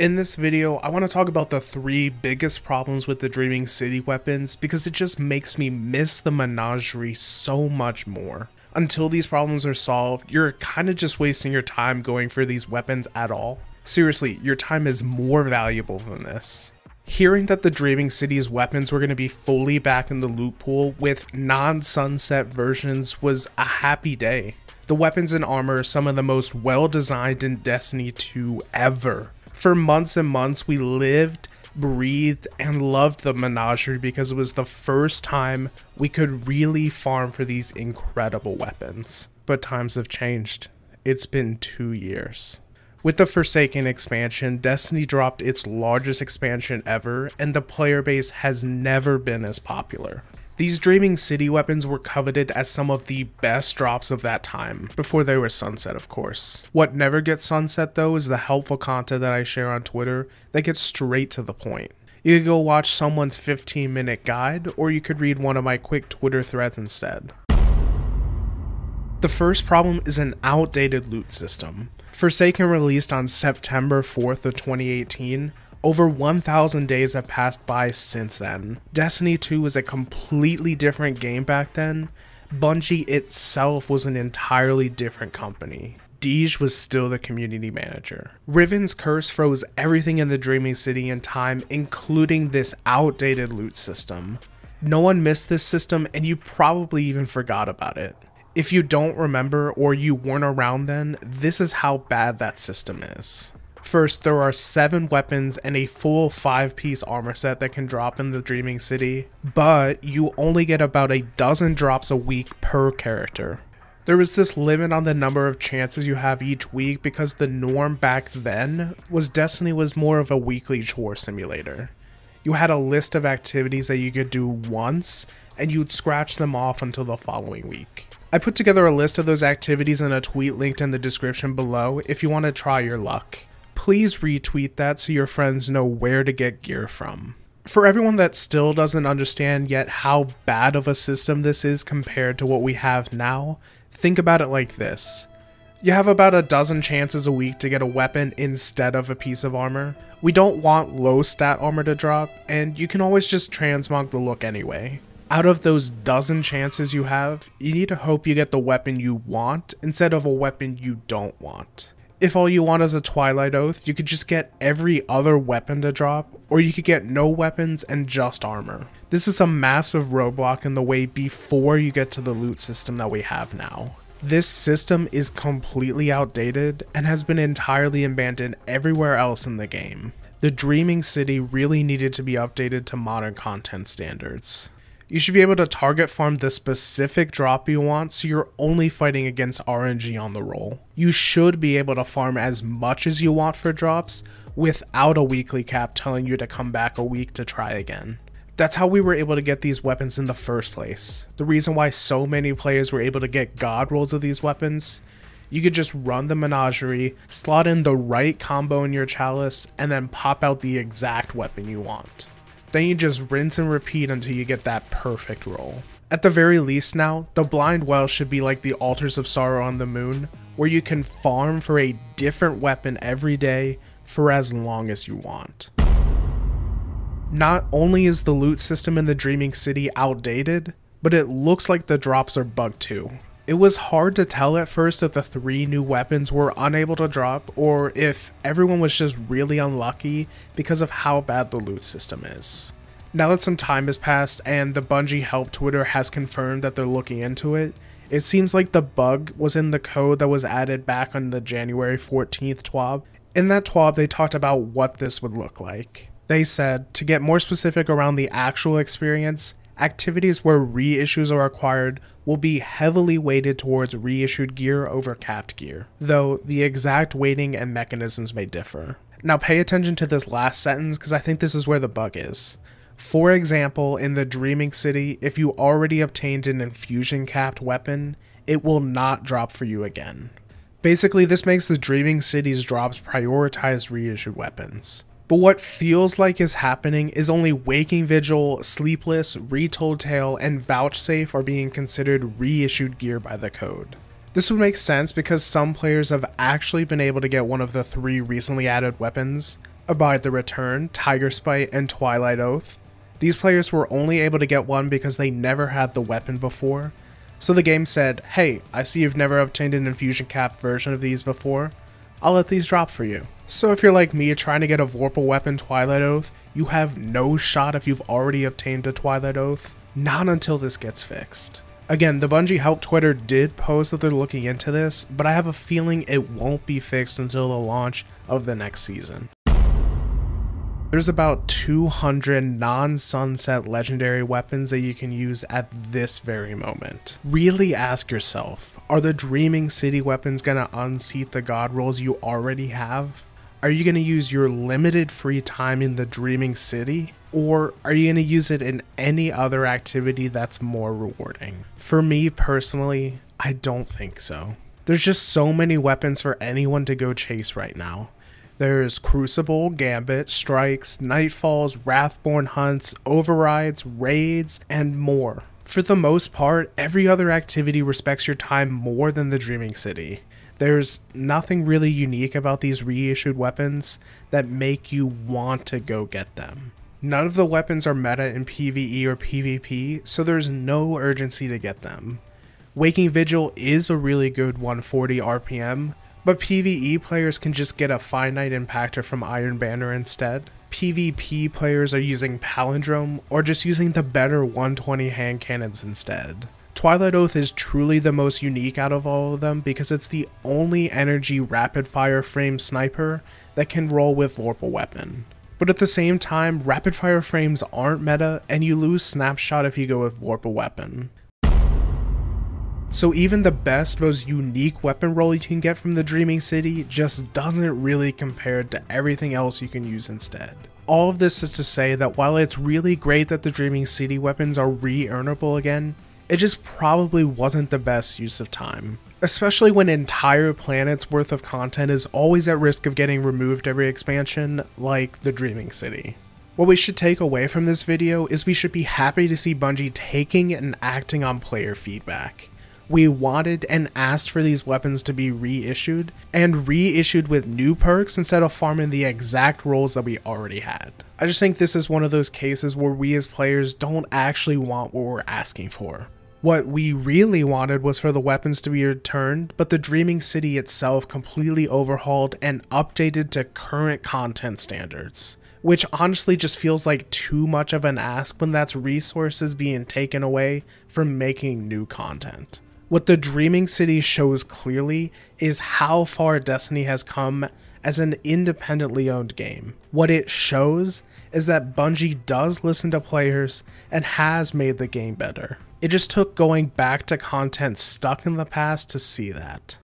In this video, I want to talk about the 3 biggest problems with the Dreaming City weapons because it just makes me miss the menagerie so much more. Until these problems are solved, you're kind of just wasting your time going for these weapons at all. Seriously, your time is more valuable than this. Hearing that the Dreaming City's weapons were going to be fully back in the loot pool with non-sunset versions was a happy day. The weapons and armor are some of the most well designed in Destiny 2 ever. For months and months, we lived, breathed, and loved the menagerie because it was the first time we could really farm for these incredible weapons. But times have changed. It's been 2 years. With the Forsaken expansion, Destiny dropped its largest expansion ever, and the player base has never been as popular. These Dreaming City weapons were coveted as some of the best drops of that time, before they were sunset of course. What never gets sunset though is the helpful content that I share on Twitter that gets straight to the point. You could go watch someone's 15-minute guide, or you could read one of my quick Twitter threads instead. The first problem is an outdated loot system. Forsaken released on September 4th of 2018. Over 1,000 days have passed by since then. Destiny 2 was a completely different game back then. Bungie itself was an entirely different company. Deej was still the community manager. Riven's curse froze everything in the Dreaming City in time, including this outdated loot system. No one missed this system, and you probably even forgot about it. If you don't remember or you weren't around then, this is how bad that system is. First, there are 7 weapons and a full 5-piece armor set that can drop in the Dreaming City, but you only get about a dozen drops a week per character. There was this limit on the number of chances you have each week because the norm back then was Destiny was more of a weekly chore simulator. You had a list of activities that you could do once, and you'd scratch them off until the following week. I put together a list of those activities in a tweet linked in the description below if you want to try your luck. Please retweet that so your friends know where to get gear from. For everyone that still doesn't understand yet how bad of a system this is compared to what we have now, think about it like this. You have about a dozen chances a week to get a weapon instead of a piece of armor. We don't want low stat armor to drop, and you can always just transmog the look anyway. Out of those dozen chances you have, you need to hope you get the weapon you want instead of a weapon you don't want. If all you want is a Twilight Oath, you could just get every other weapon to drop, or you could get no weapons and just armor. This is a massive roadblock in the way before you get to the loot system that we have now. This system is completely outdated and has been entirely abandoned everywhere else in the game. The Dreaming City really needed to be updated to modern content standards. You should be able to target farm the specific drop you want so you're only fighting against RNG on the roll. You should be able to farm as much as you want for drops without a weekly cap telling you to come back a week to try again. That's how we were able to get these weapons in the first place. The reason why so many players were able to get god rolls of these weapons, you could just run the menagerie, slot in the right combo in your chalice, and then pop out the exact weapon you want. Then you just rinse and repeat until you get that perfect roll. At the very least now, the Blind Well should be like the Altars of Sorrow on the Moon, where you can farm for a different weapon every day for as long as you want. Not only is the loot system in the Dreaming City outdated, but it looks like the drops are bugged too. It was hard to tell at first if the 3 new weapons were unable to drop or if everyone was just really unlucky because of how bad the loot system is. Now that some time has passed and the Bungie help Twitter has confirmed that they're looking into it, it seems like the bug was in the code that was added back on the January 14th TWAB. In that TWAB they talked about what this would look like. They said, to get more specific around the actual experience, activities where reissues are required will be heavily weighted towards reissued gear over capped gear, though the exact weighting and mechanisms may differ. Now pay attention to this last sentence because I think this is where the bug is. For example, in the Dreaming City, if you already obtained an infusion capped weapon, it will not drop for you again. Basically, this makes the Dreaming City's drops prioritize reissued weapons. But what feels like is happening is only Waking Vigil, Sleepless, Retold Tale, and Vouchsafe are being considered reissued gear by the code. This would make sense because some players have actually been able to get one of the 3 recently added weapons, by the Return, Tigerspite, and Twilight Oath. These players were only able to get one because they never had the weapon before. So the game said, hey, I see you've never obtained an infusion cap version of these before. I'll let these drop for you. So if you're like me trying to get a Vorpal weapon Twilight Oath, you have no shot if you've already obtained a Twilight Oath. Not until this gets fixed. Again, the Bungie Help Twitter did post that they're looking into this, but I have a feeling it won't be fixed until the launch of the next season. There's about 200 non-sunset legendary weapons that you can use at this very moment. Really ask yourself, are the Dreaming City weapons gonna unseat the god rolls you already have? Are you gonna use your limited free time in the Dreaming City? Or are you gonna use it in any other activity that's more rewarding? For me personally, I don't think so. There's just so many weapons for anyone to go chase right now. There's Crucible, Gambit, Strikes, Nightfalls, Wrathborn Hunts, Overrides, Raids, and more. For the most part, every other activity respects your time more than the Dreaming City. There's nothing really unique about these reissued weapons that make you want to go get them. None of the weapons are meta in PvE or PvP, so there's no urgency to get them. Waking Vigil is a really good 140 RPM, but PvE players can just get a finite impactor from Iron Banner instead. PvP players are using Palindrome or just using the better 120 hand cannons instead. Twilight Oath is truly the most unique out of all of them because it's the only energy rapid fire frame sniper that can roll with Vorpal weapon. But at the same time, rapid fire frames aren't meta and you lose snapshot if you go with Vorpal weapon. So even the best, most unique weapon roll you can get from the Dreaming City just doesn't really compare to everything else you can use instead. All of this is to say that while it's really great that the Dreaming City weapons are re-earnable again, it just probably wasn't the best use of time. Especially when entire planets worth of content is always at risk of getting removed every expansion, like the Dreaming City. What we should take away from this video is we should be happy to see Bungie taking and acting on player feedback. We wanted and asked for these weapons to be reissued, and reissued with new perks instead of farming the exact roles that we already had. I just think this is one of those cases where we as players don't actually want what we're asking for. What we really wanted was for the weapons to be returned, but the Dreaming City itself completely overhauled and updated to current content standards. Which honestly just feels like too much of an ask when that's resources being taken away from making new content. What the Dreaming City shows clearly is how far Destiny has come as an independently owned game. What it shows is that Bungie does listen to players and has made the game better. It just took going back to content stuck in the past to see that.